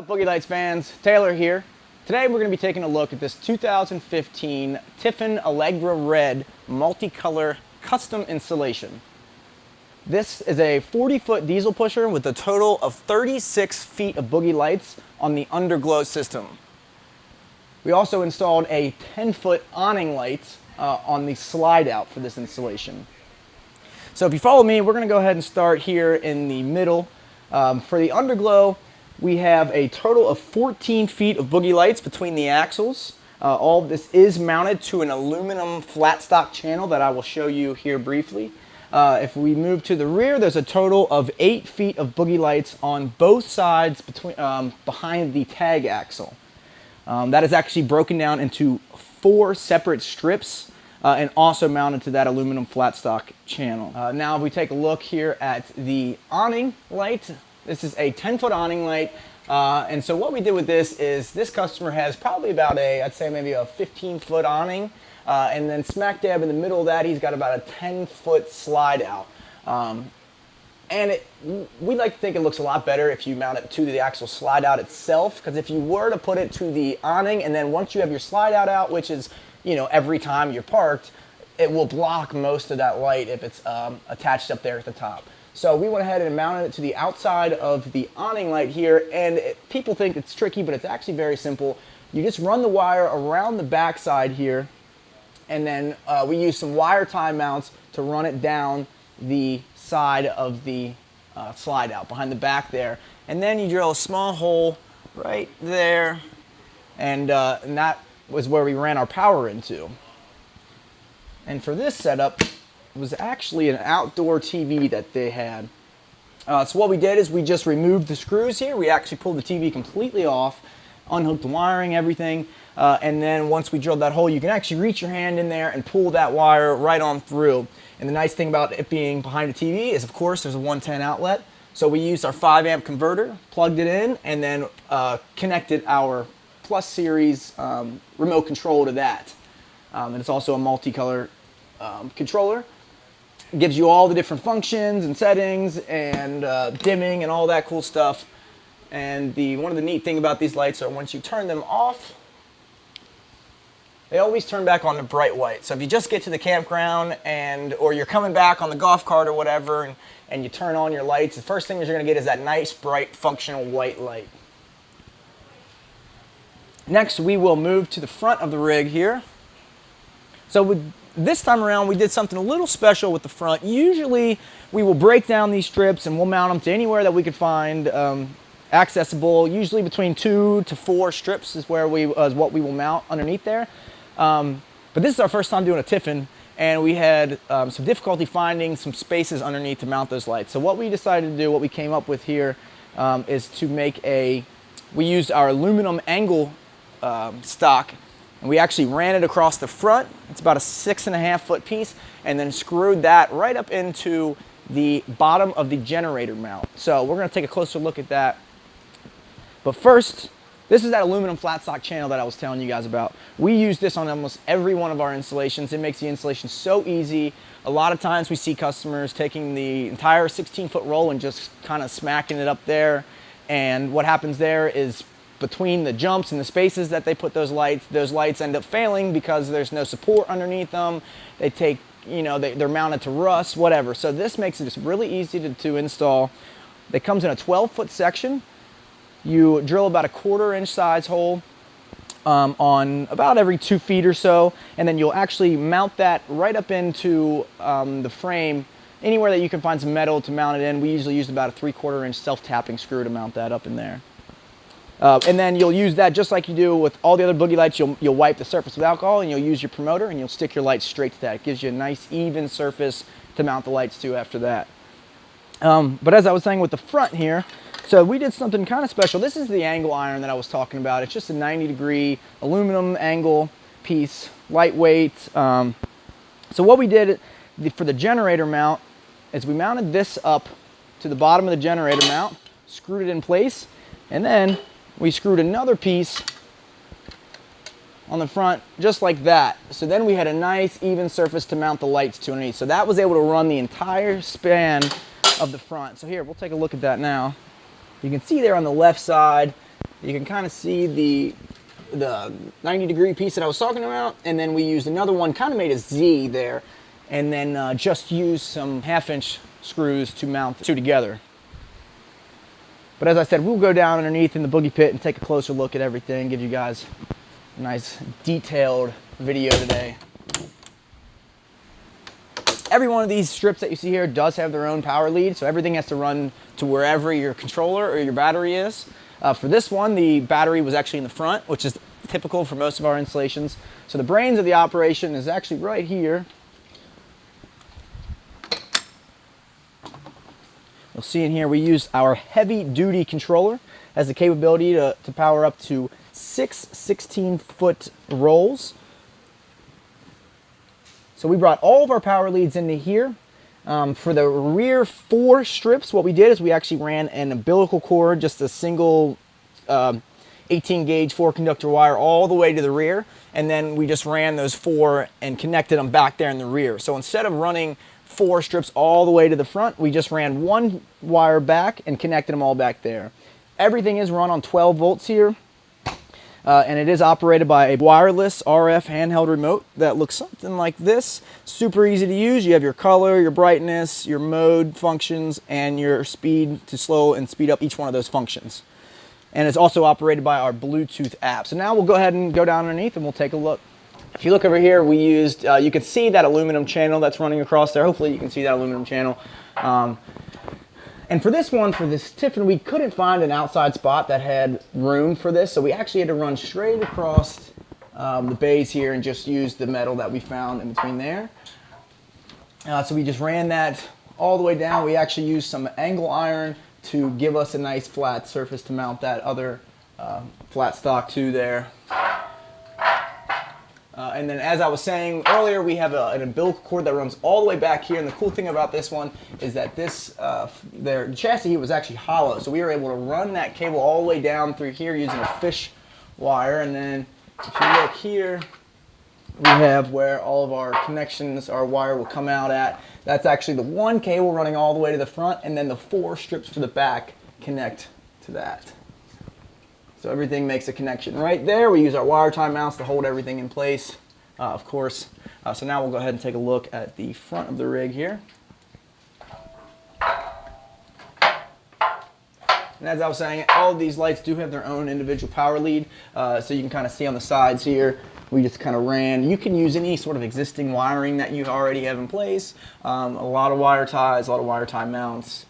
BoogeyLights fans, Taylor here. Today we're going to be taking a look at this 2015 Tiffin Allegro Red multicolor custom installation. This is a 40-foot diesel pusher with a total of 36 feet of Boogey lights on the underglow system. We also installed a 10-foot awning light on the slide out for this installation. So if you follow me, we're going to go ahead and start here in the middle. For the underglow, we have a total of 14 feet of Boogey lights between the axles. All of this is mounted to an aluminum flat stock channel that I will show you here briefly. If we move to the rear, there's a total of 8 feet of Boogey lights on both sides behind the tag axle. That is actually broken down into 4 separate strips and also mounted to that aluminum flat stock channel. Now if we take a look here at the awning light, this is a 10-foot awning light, and so what we did with this is this customer has probably about I'd say maybe a 15-foot awning, and then smack dab in the middle of that he's got about a 10-foot slide out. We like to think it looks a lot better if you mount it to the actual slide out itself, because if you were to put it to the awning and then once you have your slide out, which is, you know, every time you're parked, it will block most of that light if it's attached up there at the top. So we went ahead and mounted it to the outside of the awning light here, and people think it's tricky, but it's actually very simple. You just run the wire around the back side here, and then we use some wire tie mounts to run it down the side of the slide out behind the back there. And then you drill a small hole right there, and that was where we ran our power into. And for this setup, it was actually an outdoor TV that they had. So what we did is we just removed the screws here. We actually pulled the TV completely off, unhooked the wiring, everything, and then once we drilled that hole, you can actually reach your hand in there and pull that wire right on through. And the nice thing about it being behind a TV is, of course, there's a 110 outlet. So we used our 5-amp converter, plugged it in, and then connected our Plus Series remote control to that. And it's also a multicolor controller. It gives you all the different functions and settings and dimming and all that cool stuff. And one of the neat thing about these lights are once you turn them off, they always turn back on to bright white. So if you just get to the campground or you're coming back on the golf cart or whatever and you turn on your lights, the first thing you're going to get is that nice, bright, functional white light. Next, we will move to the front of the rig here. So this time around, we did something a little special with the front. Usually, we will break down these strips and we'll mount them to anywhere that we could find accessible. Usually between 2 to 4 strips is what we will mount underneath there. But this is our first time doing a Tiffin, and we had some difficulty finding some spaces underneath to mount those lights. So what we decided to do, what we came up with here, is to make we used our aluminum angle stock, and we actually ran it across the front. It's about a 6.5-foot piece, and then screwed that right up into the bottom of the generator mount. So we're going to take a closer look at that. But first, this is that aluminum flat stock channel that I was telling you guys about. We use this on almost every one of our installations. It makes the installation so easy. A lot of times we see customers taking the entire 16-foot roll and just kind of smacking it up there. And what happens there is between the jumps and the spaces that they put those lights end up failing because there's no support underneath them. They take, you know, they're mounted to rust, whatever. So this makes it just really easy to install. It comes in a 12-foot section. You drill about a 1/4-inch size hole on about every 2 feet or so, and then you'll actually mount that right up into the frame. Anywhere that you can find some metal to mount it in, we usually use about a 3/4-inch self-tapping screw to mount that up in there. And then you'll use that just like you do with all the other Boogey lights. You'll wipe the surface with alcohol, and you'll use your promoter, and you'll stick your lights straight to that. It gives you a nice even surface to mount the lights to after that. But as I was saying with the front here, so we did something kind of special. This is the angle iron that I was talking about. It's just a 90-degree aluminum angle piece, lightweight. So what we did for the generator mount is we mounted this up to the bottom of the generator mount, screwed it in place, and then we screwed another piece on the front just like that. So then we had a nice even surface to mount the lights to underneath. So that was able to run the entire span of the front. So here, we'll take a look at that now. You can see there on the left side, You can kind of see the 90-degree piece that I was talking about, and then we used another one, kind of made a Z there, and then just used some 1/2-inch screws to mount the two together. But as I said, we'll go down underneath in the Boogey pit and take a closer look at everything, give you guys a nice detailed video today. Every one of these strips that you see here does have their own power lead, so everything has to run to wherever your controller or your battery is. For this one, the battery was actually in the front, which is typical for most of our installations. So the brains of the operation is actually right here. You'll see in here we use our heavy-duty controller. Has the capability to power up to 6 16-foot rolls. So we brought all of our power leads into here. For the rear 4 strips, what we did is we actually ran an umbilical cord, just a single 18-gauge 4-conductor wire all the way to the rear, and then we just ran those 4 and connected them back there in the rear. So instead of running 4 strips all the way to the front, we just ran 1 wire back and connected them all back there. Everything is run on 12 volts here, and it is operated by a wireless RF handheld remote that looks something like this. Super easy to use. You have your color, your brightness, your mode functions, and your speed to slow and speed up each one of those functions. And it's also operated by our Bluetooth app. So now we'll go ahead and go down underneath and we'll take a look. If you look over here, we used, you can see that aluminum channel that's running across there. Hopefully you can see that aluminum channel. And for this one, for this Tiffin, we couldn't find an outside spot that had room for this, so we actually had to run straight across the bays here and just use the metal that we found in between there. So we just ran that all the way down. We actually used some angle iron to give us a nice flat surface to mount that other flat stock to there. And then, as I was saying earlier, we have an umbilical cord that runs all the way back here. And the cool thing about this one is that the chassis was actually hollow. So we were able to run that cable all the way down through here using a fish wire. And then if you look here, we have where all of our connections, our wire will come out at. That's actually the 1 cable running all the way to the front, and then the 4 strips for the back connect to that. So everything makes a connection right there. We use our wire tie mounts to hold everything in place, of course. So now we'll go ahead and take a look at the front of the rig here. And as I was saying, all of these lights do have their own individual power lead. So you can kind of see on the sides here, we just kind of ran. You can use any sort of existing wiring that you already have in place. A lot of wire ties, a lot of wire tie mounts.